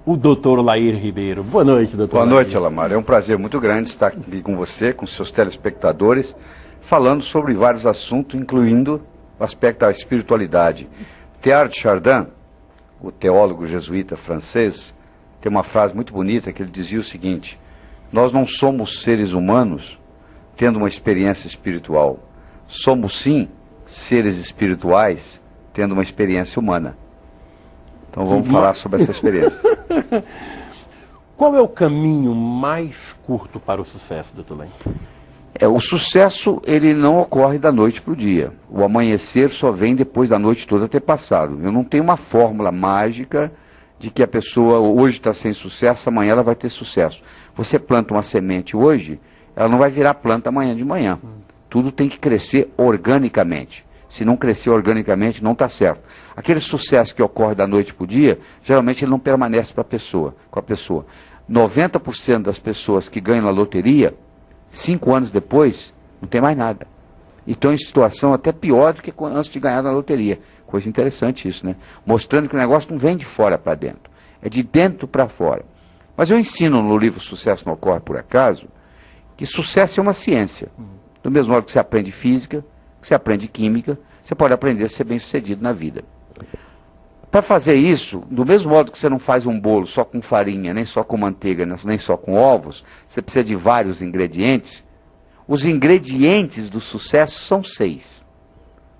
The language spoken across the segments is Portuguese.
o doutor Lair Ribeiro. Boa noite, doutor. Boa noite, Alamar. É um prazer muito grande estar aqui com você, com seus telespectadores, falando sobre vários assuntos, incluindo o aspecto da espiritualidade. Teilhard de Chardin, o teólogo jesuíta francês, tem uma frase muito bonita que ele dizia o seguinte: nós não somos seres humanos tendo uma experiência espiritual. Somos sim seres espirituais tendo uma experiência humana. Então vamos falar sobre essa experiência. Qual é o caminho mais curto para o sucesso, doutor Lair? O sucesso, ele não ocorre da noite para o dia. O amanhecer só vem depois da noite toda ter passado. Eu não tenho uma fórmula mágica de que a pessoa hoje está sem sucesso, amanhã ela vai ter sucesso. Você planta uma semente hoje, ela não vai virar planta amanhã de manhã. Tudo tem que crescer organicamente. Se não crescer organicamente, não está certo. Aquele sucesso que ocorre da noite para o dia, geralmente ele não permanece com a pessoa. 90% das pessoas que ganham na loteria, 5 anos depois, não tem mais nada. E estão em situação até pior do que antes de ganhar na loteria. Coisa interessante isso, né? Mostrando que o negócio não vem de fora para dentro. É de dentro para fora. Mas eu ensino no livro Sucesso Não Ocorre Por Acaso, que sucesso é uma ciência. Do mesmo modo que você aprende física, que você aprende química, você pode aprender a ser bem-sucedido na vida. Para fazer isso, do mesmo modo que você não faz um bolo só com farinha, nem só com manteiga, nem só com ovos, você precisa de vários ingredientes. Os ingredientes do sucesso são 6.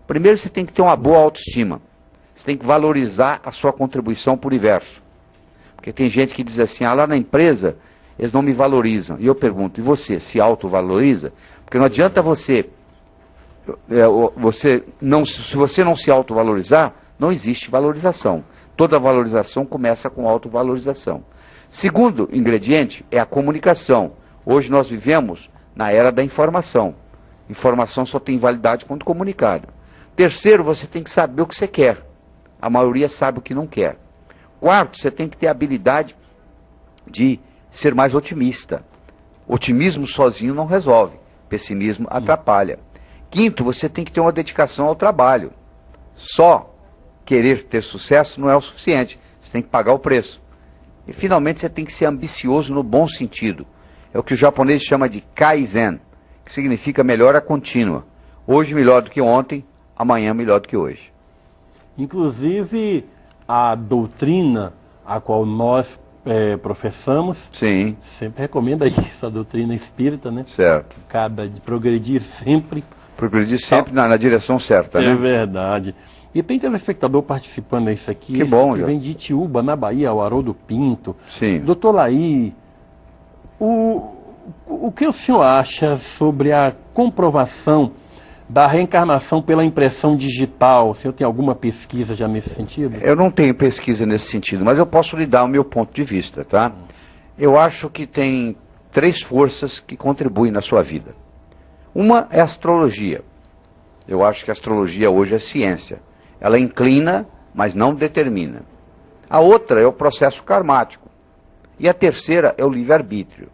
Primeiro, você tem que ter uma boa autoestima. Você tem que valorizar a sua contribuição para o universo. Porque tem gente que diz assim: lá na empresa, eles não me valorizam. E eu pergunto: e você se autovaloriza? Porque não adianta se você não se autovalorizar, não existe valorização. Toda valorização começa com autovalorização. Segundo ingrediente é a comunicação. Hoje nós vivemos na era da informação. Informação só tem validade quando comunicada. Terceiro, você tem que saber o que você quer. A maioria sabe o que não quer. Quarto, você tem que ter a habilidade de ser mais otimista. Otimismo sozinho não resolve. Pessimismo atrapalha. Quinto, você tem que ter uma dedicação ao trabalho. Só querer ter sucesso não é o suficiente. Você tem que pagar o preço. E finalmente você tem que ser ambicioso no bom sentido. É o que o japonês chama de Kaizen, que significa melhora contínua. Hoje melhor do que ontem, amanhã melhor do que hoje. Inclusive, a doutrina a qual nós professamos, sim, sempre recomenda isso, a doutrina espírita, né? Certo. De progredir sempre. Progredir sempre na direção certa, né? É verdade. E tem telespectador participando disso aqui. Que bom, que vem de Itiúba, na Bahia, o Haroldo Pinto. Sim. Doutor Lair, o que o senhor acha sobre a comprovação da reencarnação pela impressão digital? O senhor tem alguma pesquisa já nesse sentido? Eu não tenho pesquisa nesse sentido, mas eu posso lhe dar o meu ponto de vista, tá? Eu acho que tem 3 forças que contribuem na sua vida. Uma é a astrologia. Eu acho que a astrologia hoje é ciência. Ela inclina, mas não determina. A outra é o processo karmático. E a terceira é o livre-arbítrio.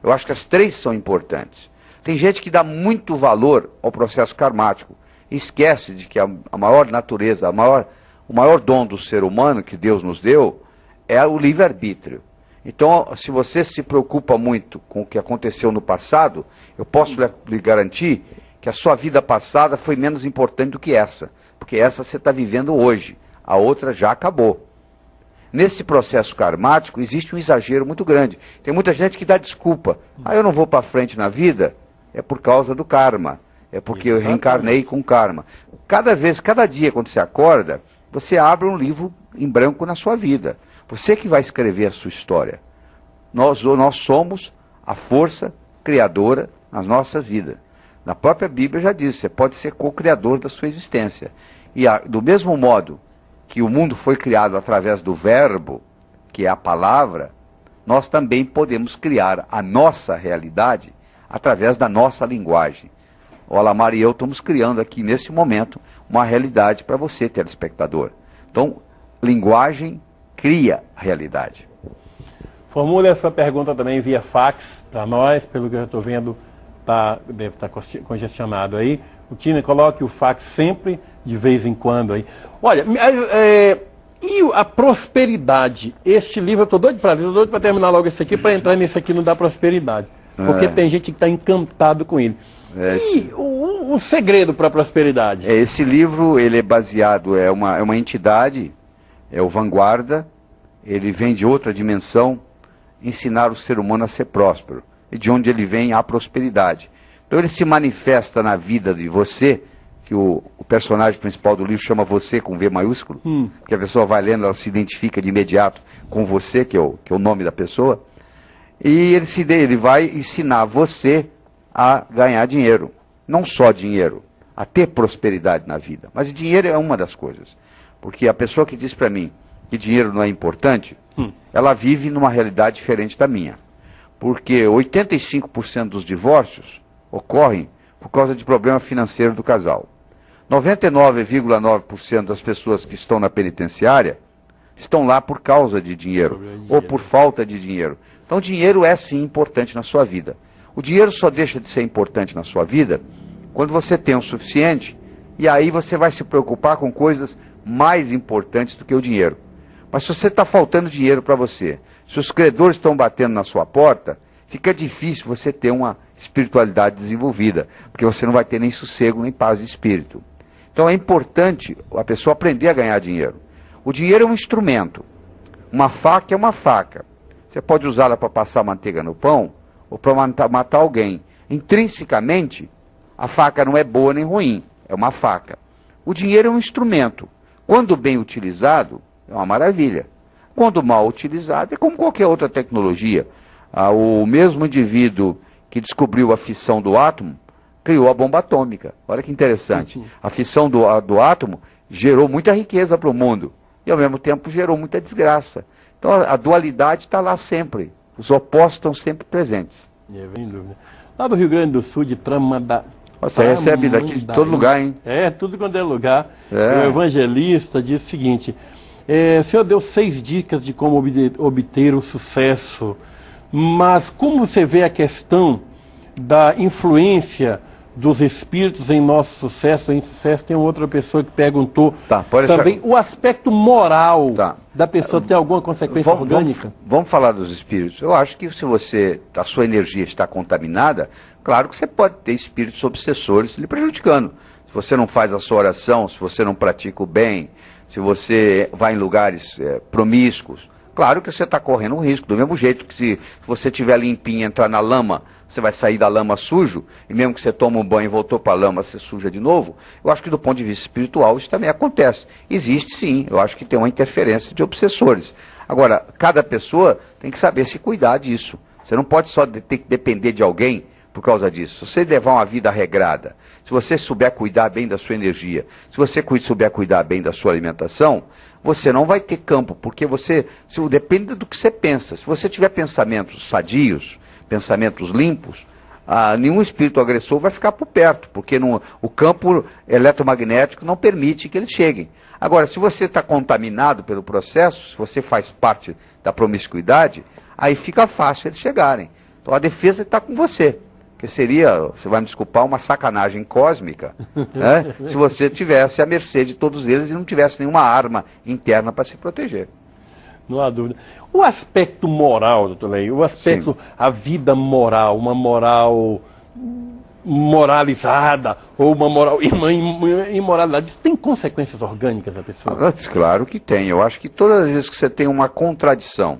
Eu acho que as 3 são importantes. Tem gente que dá muito valor ao processo karmático e esquece de que a maior natureza, o maior dom do ser humano que Deus nos deu é o livre-arbítrio. Então, se você se preocupa muito com o que aconteceu no passado, eu posso lhe garantir que a sua vida passada foi menos importante do que essa, porque essa você está vivendo hoje, a outra já acabou. Nesse processo karmático existe um exagero muito grande. Tem muita gente que dá desculpa. Eu não vou para frente na vida, é por causa do karma. É porque eu reencarnei com karma. Cada dia, quando você acorda, você abre um livro em branco na sua vida. Você que vai escrever a sua história. Nós somos a força criadora nas nossas vidas. Na própria Bíblia já diz, você pode ser co-criador da sua existência. E do mesmo modo que o mundo foi criado através do verbo, que é a palavra, nós também podemos criar a nossa realidade através da nossa linguagem. O Alamar e eu estamos criando aqui, nesse momento, uma realidade para você, telespectador. Então, linguagem cria realidade. Formule a sua pergunta também via fax para nós, pelo que eu estou vendo, deve estar congestionado aí. O Tina, coloque o fax sempre, de vez em quando aí. Olha, E a prosperidade? Este livro, eu estou doido para ler, estou doido para terminar logo esse aqui, para entrar nesse aqui no da prosperidade. Porque tem gente que está encantado com ele. E o segredo para a prosperidade? Esse livro, ele é baseado, é uma entidade, é o Vanguarda, ele vem de outra dimensão, ensinar o ser humano a ser próspero. E de onde ele vem a prosperidade. Então ele se manifesta na vida de você, que o personagem principal do livro chama você com V maiúsculo, que a pessoa vai lendo, ela se identifica de imediato com você, que é o nome da pessoa, e ele vai ensinar você a ganhar dinheiro. Não só dinheiro, a ter prosperidade na vida. Mas dinheiro é uma das coisas. Porque a pessoa que diz para mim que dinheiro não é importante, ela vive numa realidade diferente da minha. Porque 85% dos divórcios ocorrem por causa de problema financeiro do casal. 99,9% das pessoas que estão na penitenciária estão lá por causa de dinheiro, ou por falta de dinheiro. Então dinheiro é sim importante na sua vida. O dinheiro só deixa de ser importante na sua vida quando você tem o suficiente, e aí você vai se preocupar com coisas mais importantes do que o dinheiro. Mas se você está faltando dinheiro para você, se os credores estão batendo na sua porta, fica difícil você ter uma espiritualidade desenvolvida, porque você não vai ter nem sossego, nem paz de espírito. Então é importante a pessoa aprender a ganhar dinheiro. O dinheiro é um instrumento. Uma faca é uma faca. Você pode usá-la para passar manteiga no pão, ou para matar alguém. Intrinsecamente, a faca não é boa nem ruim, é uma faca. O dinheiro é um instrumento. Quando bem utilizado, é uma maravilha. Quando mal utilizado, é como qualquer outra tecnologia. O mesmo indivíduo que descobriu a fissão do átomo, criou a bomba atômica. Olha que interessante. A fissão do átomo gerou muita riqueza para o mundo. E ao mesmo tempo gerou muita desgraça. Então a dualidade está lá sempre. Os opostos estão sempre presentes. Sem dúvida. Lá do Rio Grande do Sul, de Tramandaí. Você recebe daqui de todo lugar, hein? Tudo quando é lugar. O evangelista diz o seguinte: o senhor deu 6 dicas de como obter o sucesso, mas como você vê a questão da influência dos espíritos em nosso sucesso, em sucesso? Tem outra pessoa que perguntou também o aspecto moral da pessoa ter alguma consequência orgânica. Vamos falar dos espíritos. Eu acho que se a sua energia está contaminada, claro que você pode ter espíritos obsessores lhe prejudicando. Se você não faz a sua oração, se você não pratica o bem, se você vai em lugares promíscuos, claro que você está correndo um risco. Do mesmo jeito que se você estiver limpinho e entrar na lama, você vai sair da lama sujo, e mesmo que você tome um banho e voltou para a lama, você suja de novo. Eu acho que do ponto de vista espiritual isso também acontece. Existe sim, eu acho que tem uma interferência de obsessores. Agora, cada pessoa tem que saber se cuidar disso. Você não pode só ter que depender de alguém por causa disso. Se você levar uma vida regrada, se você souber cuidar bem da sua energia, se você souber cuidar bem da sua alimentação, você não vai ter campo, porque depende do que você pensa. Se você tiver pensamentos sadios, pensamentos limpos, nenhum espírito agressor vai ficar por perto, porque o campo eletromagnético não permite que eles cheguem. Agora, se você está contaminado pelo processo, se você faz parte da promiscuidade, aí fica fácil eles chegarem. Então a defesa está com você. Que seria, você vai me desculpar, uma sacanagem cósmica, né? Se você tivesse à mercê de todos eles e não tivesse nenhuma arma interna para se proteger. Não há dúvida. O aspecto moral, doutor Lei, a vida moral, uma moral moralizada, ou uma imoralidade, isso tem consequências orgânicas da pessoa? Claro que tem. Eu acho que todas as vezes que você tem uma contradição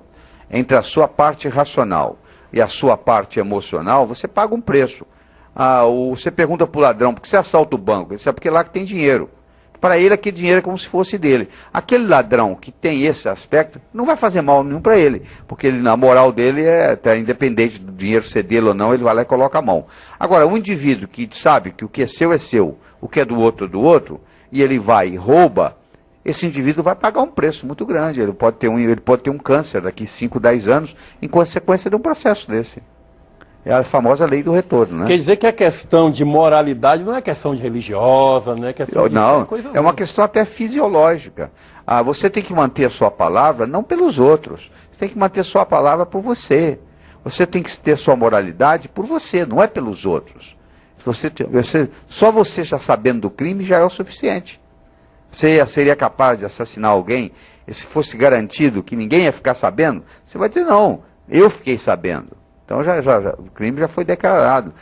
entre a sua parte racional e a sua parte emocional, você paga um preço. Você pergunta para o ladrão, por que você assalta o banco? Ele diz, porque lá que tem dinheiro. Para ele, aquele dinheiro é como se fosse dele. Aquele ladrão que tem esse aspecto, não vai fazer mal nenhum para ele. Porque a moral dele até independente do dinheiro ser dele ou não, ele vai lá e coloca a mão. Agora, um indivíduo que sabe que o que é seu, o que é do outro, e ele vai e rouba, esse indivíduo vai pagar um preço muito grande. Ele pode ter um câncer daqui 5, 10 anos, em consequência de um processo desse. É a famosa lei do retorno, né? Quer dizer que a questão de moralidade não é questão de religiosa, não é questão de coisa. É uma questão até fisiológica. Você tem que manter a sua palavra não pelos outros. Você tem que manter a sua palavra por você. Você tem que ter sua moralidade por você, não é pelos outros. Só você já sabendo do crime já é o suficiente. Você seria capaz de assassinar alguém e se fosse garantido que ninguém ia ficar sabendo, você vai dizer, não, eu fiquei sabendo. Então o crime já foi declarado.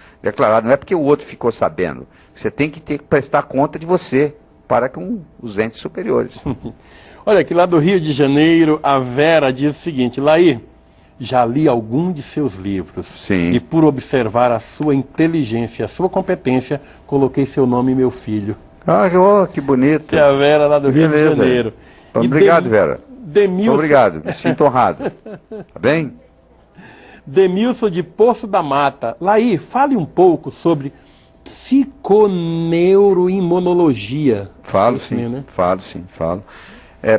Não é porque o outro ficou sabendo. Você tem que prestar conta de você para com os entes superiores. Olha, aqui lá do Rio de Janeiro, a Vera diz o seguinte: Laí, já li algum de seus livros. Sim. E por observar a sua inteligência e a sua competência, coloquei seu nome e meu filho. Ah, que bonito. É a Vera lá do Rio de Janeiro. Obrigado, Vera. Demilson... Obrigado, me sinto honrado. Tá bem? Demilson de Poço da Mata. Laí, fale um pouco sobre psiconeuroimunologia. Falo sim, né? Falo.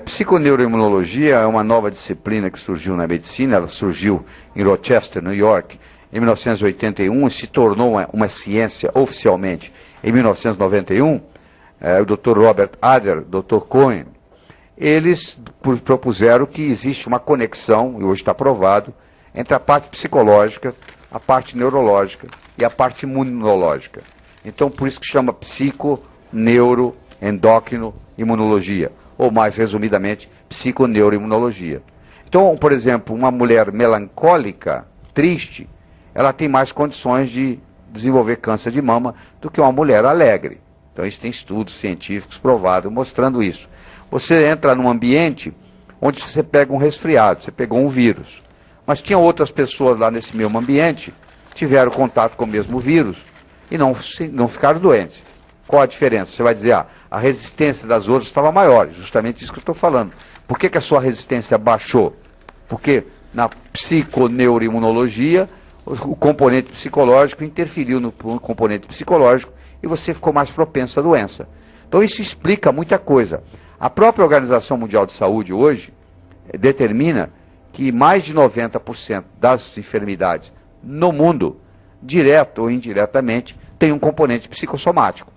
Psiconeuroimunologia é uma nova disciplina que surgiu na medicina. Ela surgiu em Rochester, New York, em 1981 e se tornou uma ciência oficialmente em 1991. O Dr. Robert Adler, Dr. Cohen, eles propuseram que existe uma conexão, e hoje está provado, entre a parte psicológica, a parte neurológica e a parte imunológica. Então, por isso que chama psico-neuro-endócrino-imunologia, ou mais resumidamente, psiconeuroimunologia. Então, por exemplo, uma mulher melancólica, triste, ela tem mais condições de desenvolver câncer de mama do que uma mulher alegre. Então, isso tem estudos científicos provados mostrando isso. Você entra num ambiente onde você pega um resfriado, você pegou um vírus. Mas tinha outras pessoas lá nesse mesmo ambiente, tiveram contato com o mesmo vírus e não ficaram doentes. Qual a diferença? Você vai dizer, a resistência das outras estava maior, justamente isso que eu estou falando. Por que a sua resistência baixou? Porque na psiconeuroimunologia, o componente psicológico interferiu no componente psicológico e você ficou mais propenso à doença. Então isso explica muita coisa. A própria Organização Mundial de Saúde hoje determina que mais de 90% das enfermidades no mundo, direto ou indiretamente, tem um componente psicossomático.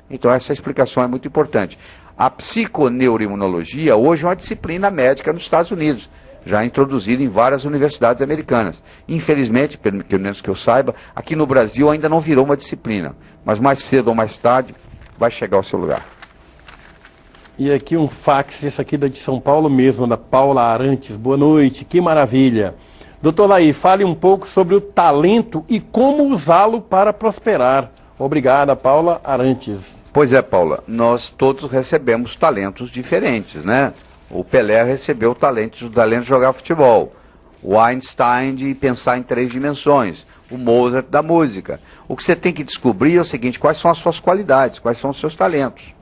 Então essa explicação é muito importante. A psiconeuroimunologia hoje é uma disciplina médica nos Estados Unidos, já introduzida em várias universidades americanas. Infelizmente, pelo menos que eu saiba, aqui no Brasil ainda não virou uma disciplina, mas mais cedo ou mais tarde vai chegar ao seu lugar. E aqui um fax, esse aqui da de São Paulo mesmo, da Paula Arantes. Boa noite, que maravilha. Doutor Laí, fale um pouco sobre o talento e como usá-lo para prosperar. Obrigada, Paula Arantes. Pois é, Paula, nós todos recebemos talentos diferentes, né? O Pelé recebeu o talento de jogar futebol. O Einstein de pensar em 3 dimensões. O Mozart da música. O que você tem que descobrir é o seguinte: quais são as suas qualidades, quais são os seus talentos.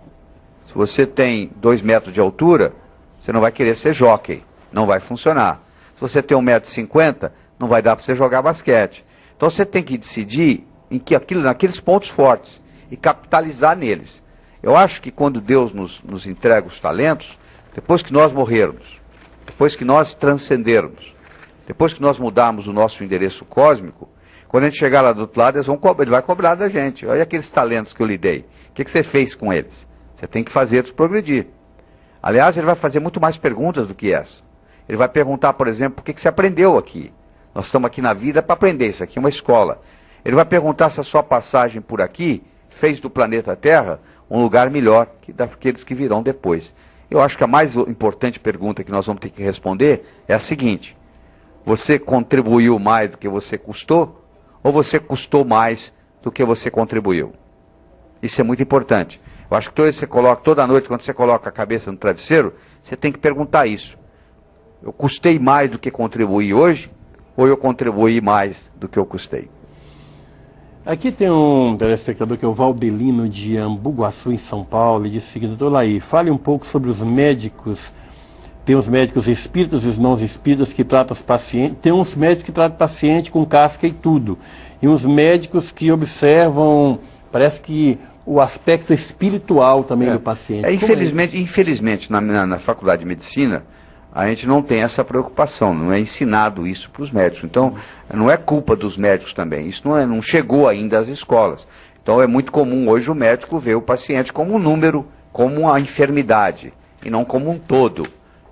Se você tem 2 metros de altura, você não vai querer ser jockey, não vai funcionar. Se você tem 1,50 m, não vai dar para você jogar basquete. Então você tem que decidir naqueles pontos fortes e capitalizar neles. Eu acho que quando Deus nos entrega os talentos, depois que nós morrermos, depois que nós transcendermos, depois que nós mudarmos o nosso endereço cósmico, quando a gente chegar lá do outro lado, ele vai cobrar da gente. Olha aqueles talentos que eu lhe dei. O que você fez com eles? Você tem que fazer eles progredir. Aliás, ele vai fazer muito mais perguntas do que essa. Ele vai perguntar, por exemplo, por que você aprendeu aqui? Nós estamos aqui na vida para aprender, isso aqui é uma escola. Ele vai perguntar se a sua passagem por aqui fez do planeta Terra um lugar melhor que daqueles que virão depois. Eu acho que a mais importante pergunta que nós vamos ter que responder é a seguinte: você contribuiu mais do que você custou? Ou você custou mais do que você contribuiu? Isso é muito importante. Eu acho que toda noite, quando você coloca a cabeça no travesseiro, você tem que perguntar isso. Eu custei mais do que contribuí hoje? Ou eu contribuí mais do que eu custei? Aqui tem um telespectador que é o Valdelino de Ambuguaçu, em São Paulo, e diz o seguinte: doutor Laí, fale um pouco sobre os médicos. Tem os médicos espíritas e os não espíritas que tratam os pacientes. Tem uns médicos que tratam o paciente com casca e tudo. E uns médicos que observam, parece que o aspecto espiritual também do paciente. Infelizmente na faculdade de medicina, a gente não tem essa preocupação, não é ensinado isso para os médicos. Então, não é culpa dos médicos também, isso não chegou ainda às escolas. Então, é muito comum hoje o médico ver o paciente como um número, como uma enfermidade, e não como um todo.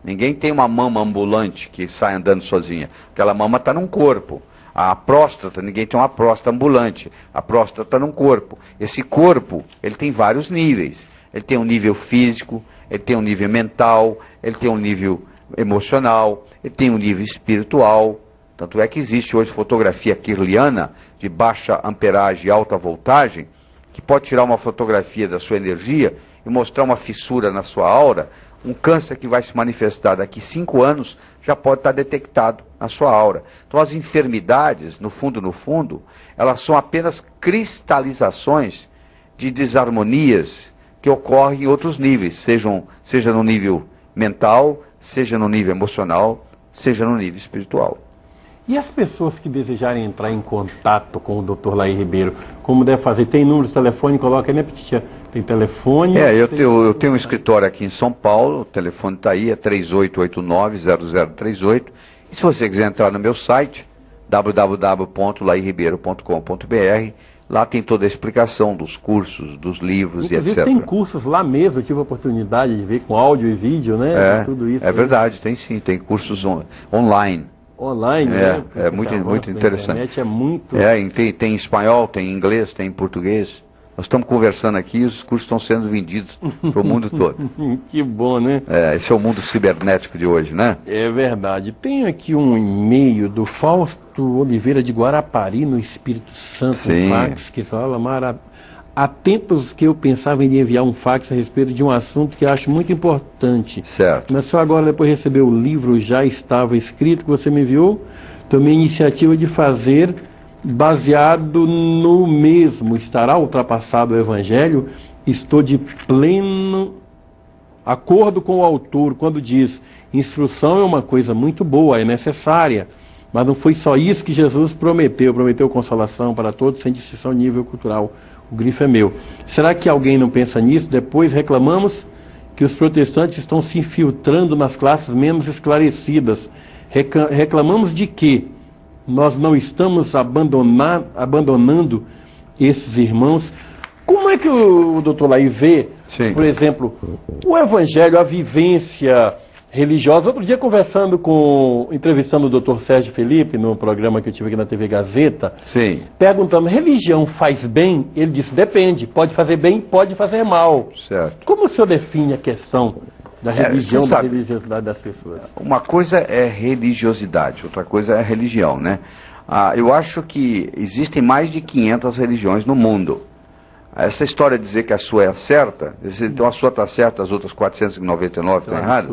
Ninguém tem uma mama ambulante que sai andando sozinha. Aquela mama está num corpo. A próstata, ninguém tem uma próstata ambulante. A próstata está num corpo. Esse corpo, ele tem vários níveis. Ele tem um nível físico, ele tem um nível mental, ele tem um nível emocional, ele tem um nível espiritual. Tanto é que existe hoje fotografia kirliana de baixa amperagem e alta voltagem, que pode tirar uma fotografia da sua energia e mostrar uma fissura na sua aura. Um câncer que vai se manifestar daqui 5 anos já pode estar detectado na sua aura. Então as enfermidades, no fundo, elas são apenas cristalizações de desarmonias que ocorrem em outros níveis, seja no nível mental, seja no nível emocional, seja no nível espiritual. E as pessoas que desejarem entrar em contato com o Dr. Laí Ribeiro, como deve fazer? Tem número de telefone? Coloca aí, né, Petitia? Tem telefone? Eu tenho um escritório aqui em São Paulo, o telefone está aí, é 3889-0038. E se você quiser entrar no meu site, www.lairibeiro.com.br, lá tem toda a explicação dos cursos, dos livros e etc. Tem cursos lá mesmo, eu tive a oportunidade de ver com áudio e vídeo, né? Tudo isso. É verdade, tem sim, tem cursos online. Online, né? É muito interessante. A internet é muito... Tem em espanhol, tem em inglês, tem em português. Nós estamos conversando aqui e os cursos estão sendo vendidos para o mundo todo. Que bom, né? Esse é o mundo cibernético de hoje, né? É verdade. Tem aqui um e-mail do Fausto Oliveira de Guarapari, no Espírito Santo, Sim. Um fax, que fala: há tempos que eu pensava em enviar um fax a respeito de um assunto que acho muito importante. Certo. Mas só agora, depois de receber o livro já estava escrito que você me enviou, tomei a iniciativa de fazer baseado no mesmo. Estará ultrapassado o Evangelho? Estou de pleno acordo com o autor quando diz: instrução é uma coisa muito boa, é necessária, mas não foi só isso que Jesus prometeu. Prometeu consolação para todos, sem distinção de nível cultural. O grifo é meu. Será que alguém não pensa nisso? Depois reclamamos que os protestantes estão se infiltrando nas classes menos esclarecidas. Reclamamos de que nós não estamos abandonando esses irmãos. Como é que o doutor Laí vê, Sim. por exemplo, o Evangelho, a vivência religiosa? Outro dia, entrevistando o doutor Sérgio Felipe, no programa que eu tive aqui na TV Gazeta, Sim. perguntando: religião faz bem? Ele disse: depende, pode fazer bem, pode fazer mal. Certo. Como o senhor define a questão da religião, da religiosidade das pessoas? Uma coisa é religiosidade, outra coisa é religião, né? Eu acho que existem mais de 500 religiões no mundo. Essa história de dizer que a sua é certa, então a sua está certa, as outras 499 estão erradas.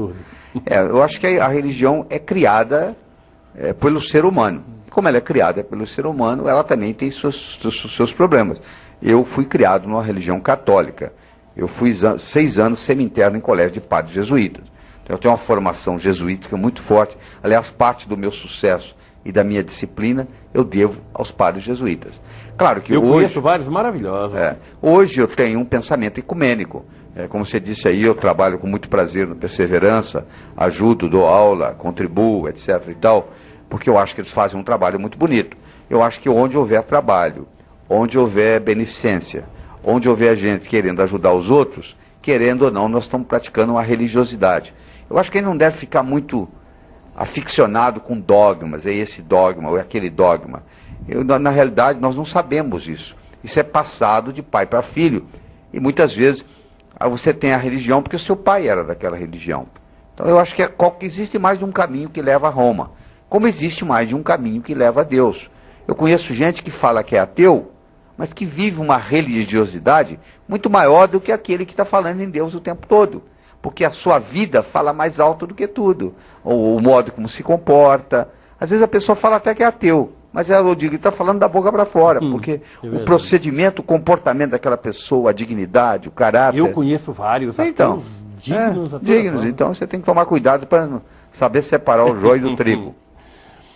Eu acho que a religião é criada pelo ser humano. Como ela é criada pelo ser humano, ela também tem seus problemas. Eu fui criado numa religião católica. Eu fui 6 anos semi-interno em colégio de padres jesuítas. Então eu tenho uma formação jesuítica muito forte. Aliás, parte do meu sucesso e da minha disciplina eu devo aos padres jesuítas. Claro que eu hoje... conheço vários maravilhosos. Hoje eu tenho um pensamento ecumênico. Como você disse aí, eu trabalho com muito prazer no Perseverança, ajudo, dou aula, contribuo, etc. e tal, porque eu acho que eles fazem um trabalho muito bonito. Eu acho que onde houver trabalho, onde houver beneficência, onde houver gente querendo ajudar os outros, querendo ou não, nós estamos praticando uma religiosidade. Eu acho que a gente não deve ficar muito aficionado com dogmas, é esse dogma ou é aquele dogma. Na realidade, nós não sabemos isso. Isso é passado de pai para filho. E muitas vezes você tem a religião porque o seu pai era daquela religião. Então eu acho que existe mais de um caminho que leva a Roma, como existe mais de um caminho que leva a Deus. Eu conheço gente que fala que é ateu, mas que vive uma religiosidade muito maior do que aquele que está falando em Deus o tempo todo. Porque a sua vida fala mais alto do que tudo. Ou o modo como se comporta. Às vezes a pessoa fala até que é ateu, mas eu digo, ele está falando da boca para fora. Porque o procedimento, o comportamento daquela pessoa, a dignidade, o caráter... Eu conheço vários então, ateus dignos. Dignos. Então você tem que tomar cuidado para saber separar o joio do trigo.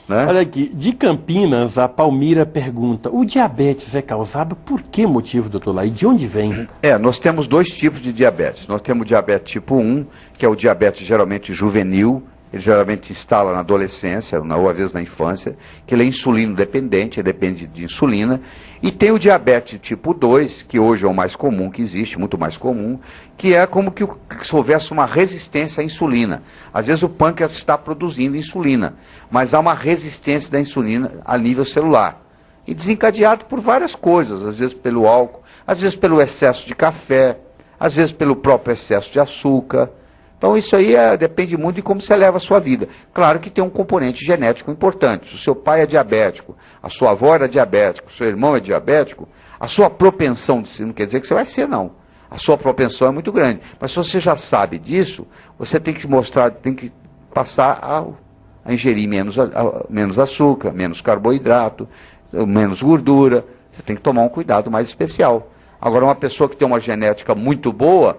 Né? Olha aqui, de Campinas, a Palmira pergunta: o diabetes é causado por que motivo, doutor Laí? De onde vem? Nós temos 2 tipos de diabetes. Nós temos o diabetes tipo 1, que é o diabetes geralmente juvenil. Ele geralmente se instala na adolescência, ou às vezes na infância, que ele é insulino dependente, ele depende de insulina. E tem o diabetes tipo 2, que hoje é o mais comum que existe, muito mais comum, que é como que se houvesse uma resistência à insulina. Às vezes o pâncreas está produzindo insulina, mas há uma resistência da insulina a nível celular. E desencadeado por várias coisas, às vezes pelo álcool, às vezes pelo excesso de café, às vezes pelo próprio excesso de açúcar. Então isso aí depende muito de como você leva a sua vida. Claro que tem um componente genético importante. Se o seu pai é diabético, a sua avó era diabética, o seu irmão é diabético, a sua propensão, não quer dizer que você vai ser, não. A sua propensão é muito grande. Mas se você já sabe disso, você tem que mostrar, tem que passar a ingerir menos açúcar, menos carboidrato, menos gordura. Você tem que tomar um cuidado mais especial. Agora, uma pessoa que tem uma genética muito boa,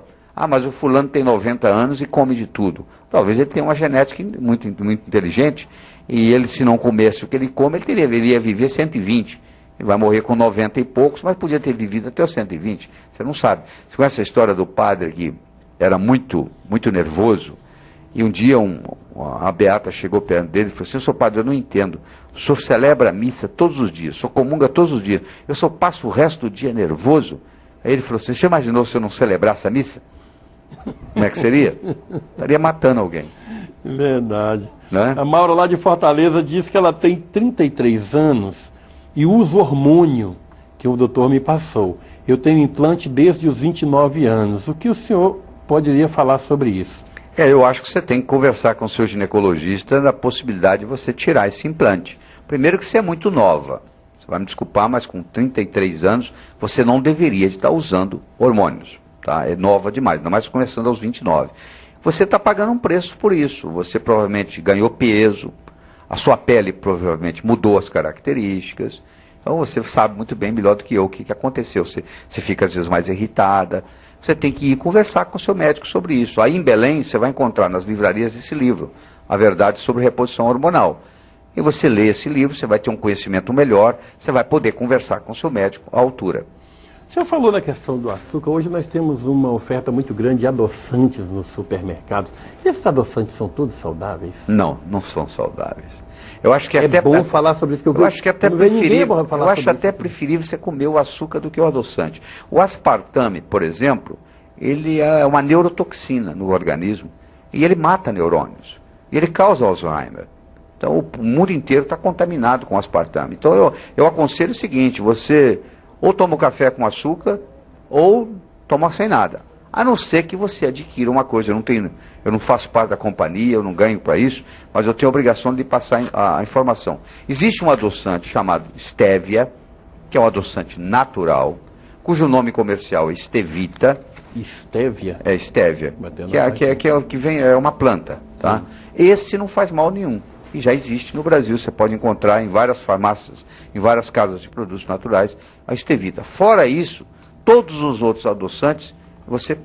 mas o fulano tem 90 anos e come de tudo. Talvez ele tenha uma genética muito, muito inteligente, e ele, se não comesse o que ele come, ele ia viver 120. Ele vai morrer com 90 e poucos, mas podia ter vivido até os 120. Você não sabe. Você conhece a história do padre que era muito, muito nervoso, e um dia a beata chegou perto dele e falou assim: "Seu padre, eu não entendo. O senhor celebra a missa todos os dias, o senhor comunga todos os dias. Eu só passo o resto do dia nervoso." Aí ele falou assim: "Você imaginou se eu não celebrasse a missa? Como é que seria? Estaria matando alguém." Verdade. Né? A Maura lá de Fortaleza diz que ela tem 33 anos e usa o hormônio que o doutor me passou. Eu tenho implante desde os 29 anos. O que o senhor poderia falar sobre isso? Eu acho que você tem que conversar com o seu ginecologista da possibilidade de você tirar esse implante. Primeiro que você é muito nova. Você vai me desculpar, mas com 33 anos você não deveria estar usando hormônios. Tá? É nova demais, ainda mais começando aos 29. Você está pagando um preço por isso. Você provavelmente ganhou peso, a sua pele provavelmente mudou as características. Então você sabe muito bem, melhor do que eu, o que aconteceu. Você fica às vezes mais irritada. Você tem que ir conversar com o seu médico sobre isso. Aí em Belém você vai encontrar nas livrarias esse livro, A Verdade sobre Reposição Hormonal. E você lê esse livro, você vai ter um conhecimento melhor, você vai poder conversar com o seu médico à altura. O senhor falou na questão do açúcar. Hoje nós temos uma oferta muito grande de adoçantes nos supermercados. E esses adoçantes são todos saudáveis? Não, não são saudáveis. Eu acho que é bom falar sobre isso, que eu acho que até preferível você comer o açúcar do que o adoçante. O aspartame, por exemplo, ele é uma neurotoxina no organismo e ele mata neurônios. E ele causa Alzheimer. Então o mundo inteiro está contaminado com aspartame. Então eu aconselho o seguinte: você ou toma um café com açúcar ou toma sem nada. A não ser que você adquira uma coisa. Eu não faço parte da companhia, eu não ganho para isso, mas eu tenho a obrigação de passar a informação. Existe um adoçante chamado Stevia, que é um adoçante natural, cujo nome comercial é Stevita. Stevia? É Stevia, é uma planta. Tá? Esse não faz mal nenhum. E já existe no Brasil, você pode encontrar em várias farmácias, em várias casas de produtos naturais, a Stevita. Fora isso, todos os outros adoçantes, você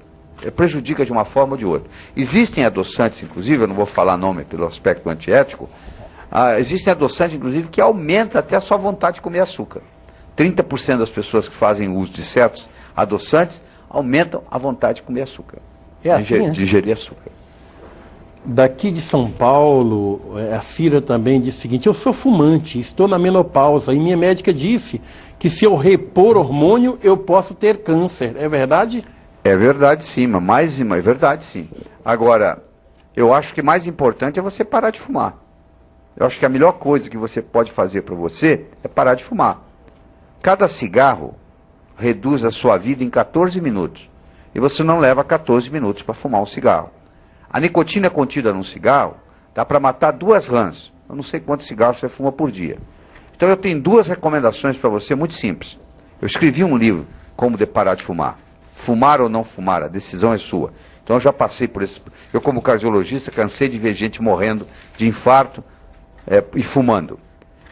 prejudica de uma forma ou de outra. Existem adoçantes, inclusive, eu não vou falar nome pelo aspecto antiético, existem adoçantes, inclusive, que aumentam até a sua vontade de comer açúcar. 30% das pessoas que fazem uso de certos adoçantes aumentam a vontade de comer açúcar, de ingerir açúcar. Daqui de São Paulo, a Cira também disse o seguinte: eu sou fumante, estou na menopausa e minha médica disse que se eu repor hormônio eu posso ter câncer. É verdade? É verdade sim, é verdade sim. Agora, eu acho que mais importante é você parar de fumar. Eu acho que a melhor coisa que você pode fazer para você é parar de fumar. Cada cigarro reduz a sua vida em 14 minutos. E você não leva 14 minutos para fumar um cigarro. A nicotina contida num cigarro dá para matar 2 rãs. Eu não sei quantos cigarros você fuma por dia. Então eu tenho 2 recomendações para você muito simples. Eu escrevi um livro, Como Parar de Fumar. Fumar ou não fumar, a decisão é sua. Então eu já passei por isso. Eu, como cardiologista, cansei de ver gente morrendo de infarto e fumando.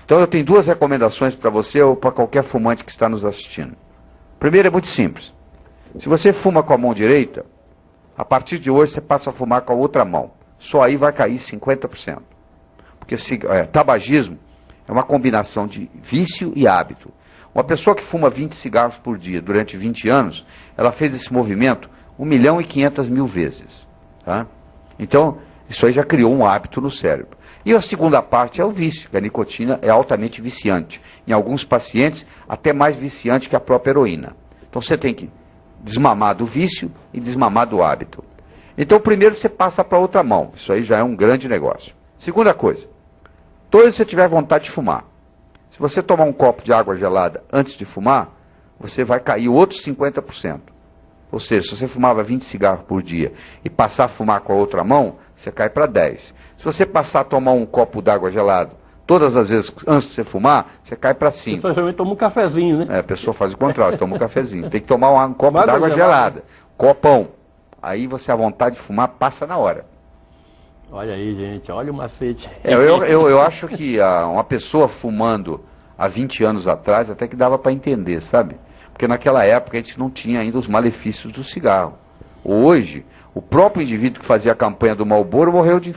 Então eu tenho 2 recomendações para você ou para qualquer fumante que está nos assistindo. Primeiro é muito simples. Se você fuma com a mão direita, a partir de hoje você passa a fumar com a outra mão. Só aí vai cair 50%. Porque tabagismo é uma combinação de vício e hábito. Uma pessoa que fuma 20 cigarros por dia durante 20 anos, ela fez esse movimento 1.500.000 vezes. Tá? Então, isso aí já criou um hábito no cérebro. E a segunda parte é o vício, que a nicotina é altamente viciante. Em alguns pacientes, até mais viciante que a própria heroína. Então você tem que desmamar do vício e desmamar do hábito. Então primeiro você passa para outra mão. Isso aí já é um grande negócio. Segunda coisa, toda vez que você tiver vontade de fumar, se você tomar um copo de água gelada antes de fumar, você vai cair outros 50%. Ou seja, se você fumava 20 cigarros por dia e passar a fumar com a outra mão, você cai para 10. Se você passar a tomar um copo d'água gelado todas as vezes antes de você fumar, você cai para 5. A pessoa geralmente toma um cafezinho, né? A pessoa faz o contrário, toma um cafezinho. Tem que tomar um copo d'água gelada, copão. Aí você, a vontade de fumar passa na hora. Olha aí, gente, olha o macete. Eu acho que uma pessoa fumando há 20 anos atrás até que dava para entender, sabe? Porque naquela época a gente não tinha ainda os malefícios do cigarro. Hoje, o próprio indivíduo que fazia a campanha do Marlboro morreu de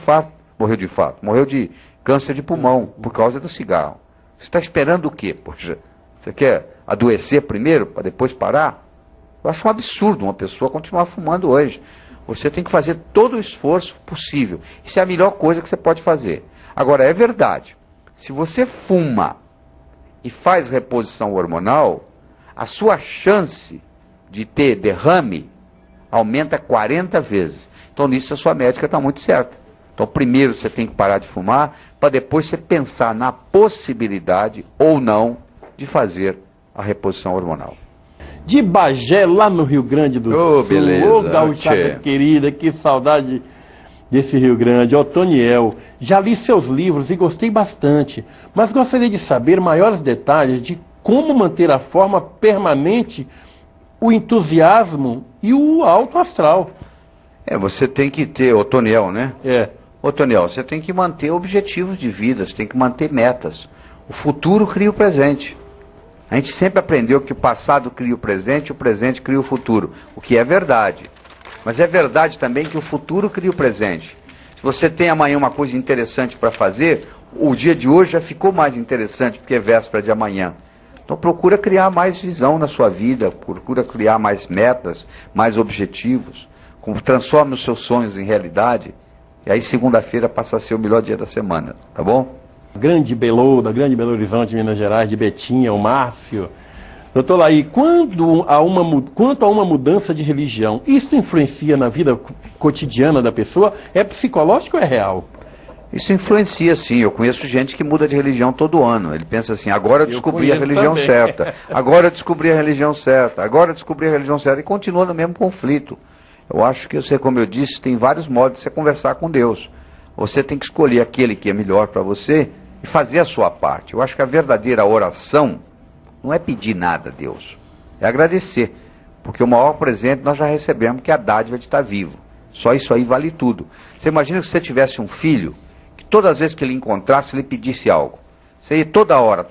câncer de pulmão por causa do cigarro. Você está esperando o quê? Poxa, você quer adoecer primeiro para depois parar? Eu acho um absurdo uma pessoa continuar fumando hoje. Você tem que fazer todo o esforço possível. Isso é a melhor coisa que você pode fazer. Agora, é verdade, se você fuma e faz reposição hormonal, a sua chance de ter derrame aumenta 40 vezes. Então, nisso a sua médica está muito certa. Então, primeiro você tem que parar de fumar, para depois você pensar na possibilidade ou não de fazer a reposição hormonal. De Bagé, lá no Rio Grande do Sul. Beleza. Ô, gauchada querida, que saudade desse Rio Grande. Otoniel, já li seus livros e gostei bastante, mas gostaria de saber maiores detalhes de como manter a forma permanente, o entusiasmo e o alto astral. Você tem que ter, Otoniel, né? Otoniel, você tem que manter objetivos de vida, você tem que manter metas. O futuro cria o presente. A gente sempre aprendeu que o passado cria o presente cria o futuro. O que é verdade. Mas é verdade também que o futuro cria o presente. Se você tem amanhã uma coisa interessante para fazer, o dia de hoje já ficou mais interessante porque é véspera de amanhã. Então procura criar mais visão na sua vida, procura criar mais metas, mais objetivos. Transforme os seus sonhos em realidade. E aí segunda-feira passa a ser o melhor dia da semana, tá bom? Grande Belo, da Grande Belo Horizonte, Minas Gerais, de Betinha, o Márcio. Doutor Laí, quanto a uma mudança de religião, isso influencia na vida cotidiana da pessoa? É psicológico ou é real? Isso influencia, sim. Eu conheço gente que muda de religião todo ano. Ele pensa assim, agora eu descobri a religião certa, agora eu descobri a religião certa, agora eu descobri a religião certa, e continua no mesmo conflito. Eu acho que você, como eu disse, tem vários modos de você conversar com Deus. Você tem que escolher aquele que é melhor para você e fazer a sua parte. Eu acho que a verdadeira oração não é pedir nada a Deus, é agradecer. Porque o maior presente nós já recebemos, que é a dádiva de estar vivo. Só isso aí vale tudo. Você imagina que você tivesse um filho, que todas as vezes que ele encontrasse, ele pedisse algo. Você ia toda hora,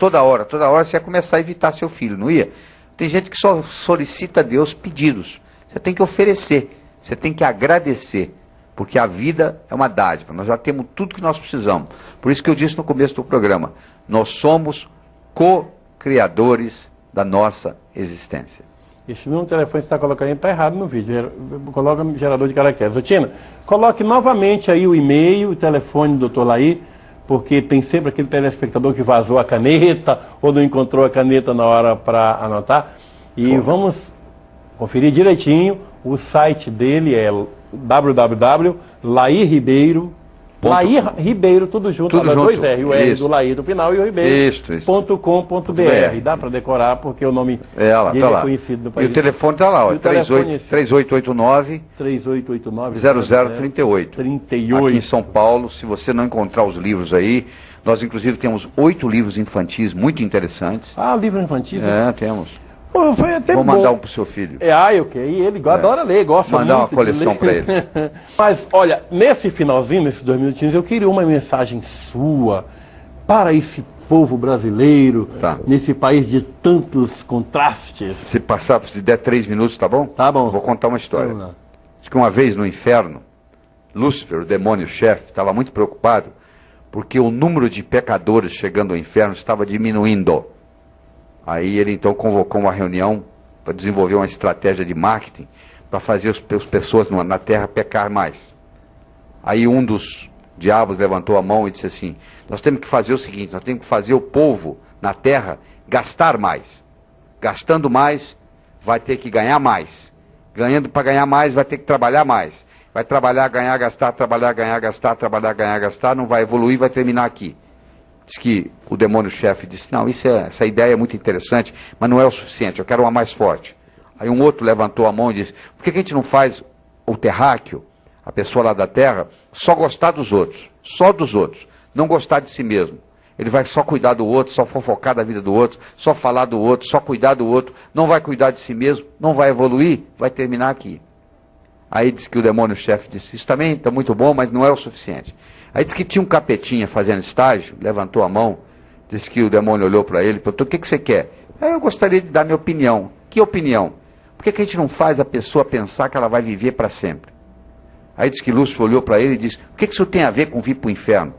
você ia começar a evitar seu filho, não ia? Tem gente que só solicita a Deus pedidos. Você tem que oferecer, você tem que agradecer. Porque a vida é uma dádiva, nós já temos tudo que nós precisamos. Por isso que eu disse no começo do programa, nós somos co-criadores da nossa existência. Esse número de telefone que você está colocando está errado no vídeo, coloca no gerador de caracteres. Tina, coloque novamente aí o e-mail, o telefone do Dr. Laí, porque tem sempre aquele telespectador que vazou a caneta ou não encontrou a caneta na hora para anotar. E vamos conferir direitinho, o site dele é www.lairibeiro, Laí Ribeiro, tudo junto, dois R, o R do Laí do final e o Ribeiro.com.br. Dá para decorar porque o nome dele é conhecido no país. E o telefone está lá, ó, 3889 0038. Aqui em São Paulo, se você não encontrar os livros aí, nós inclusive temos 8 livros infantis muito interessantes. Ah, livro infantil? Temos. Pô, foi até Vou bom. mandar um pro seu filho. Eu quero. E ele adora ler, gosta mandar muito. Mandar uma coleção para ele. Mas, olha, nesse finalzinho, nesses 2 minutinhos, eu queria uma mensagem sua para esse povo brasileiro, nesse país de tantos contrastes. Se passar, se der 3 minutos, tá bom? Tá bom. Vou contar uma história. Diz que uma vez no inferno, Lúcifer, o demônio-chefe, estava muito preocupado porque o número de pecadores chegando ao inferno estava diminuindo. Aí ele então convocou uma reunião para desenvolver uma estratégia de marketing para fazer as pessoas na terra pecar mais. Aí um dos diabos levantou a mão e disse assim, nós temos que fazer o seguinte, nós temos que fazer o povo na terra gastar mais. Gastando mais, vai ter que ganhar mais. Ganhando para ganhar mais, vai ter que trabalhar mais. Vai trabalhar, ganhar, gastar, trabalhar, ganhar, gastar, trabalhar, ganhar, gastar, não vai evoluir, vai terminar aqui. Diz que o demônio-chefe disse, não, essa ideia é muito interessante, mas não é o suficiente, eu quero uma mais forte. Aí um outro levantou a mão e disse, por que a gente não faz o terráqueo, a pessoa lá da Terra, só gostar dos outros, só dos outros, não gostar de si mesmo. Ele vai só cuidar do outro, só fofocar da vida do outro, só falar do outro, só cuidar do outro, não vai cuidar de si mesmo, não vai evoluir, vai terminar aqui. Aí disse que o demônio-chefe disse, isso também está muito bom, mas não é o suficiente. Aí disse que tinha um capetinha fazendo estágio, levantou a mão, disse que o demônio olhou para ele e perguntou, o que você quer? Aí eu gostaria de dar minha opinião. Que opinião? Por que a gente não faz a pessoa pensar que ela vai viver para sempre? Aí disse que Lúcifer olhou para ele e disse, o que isso tem a ver com vir para o inferno?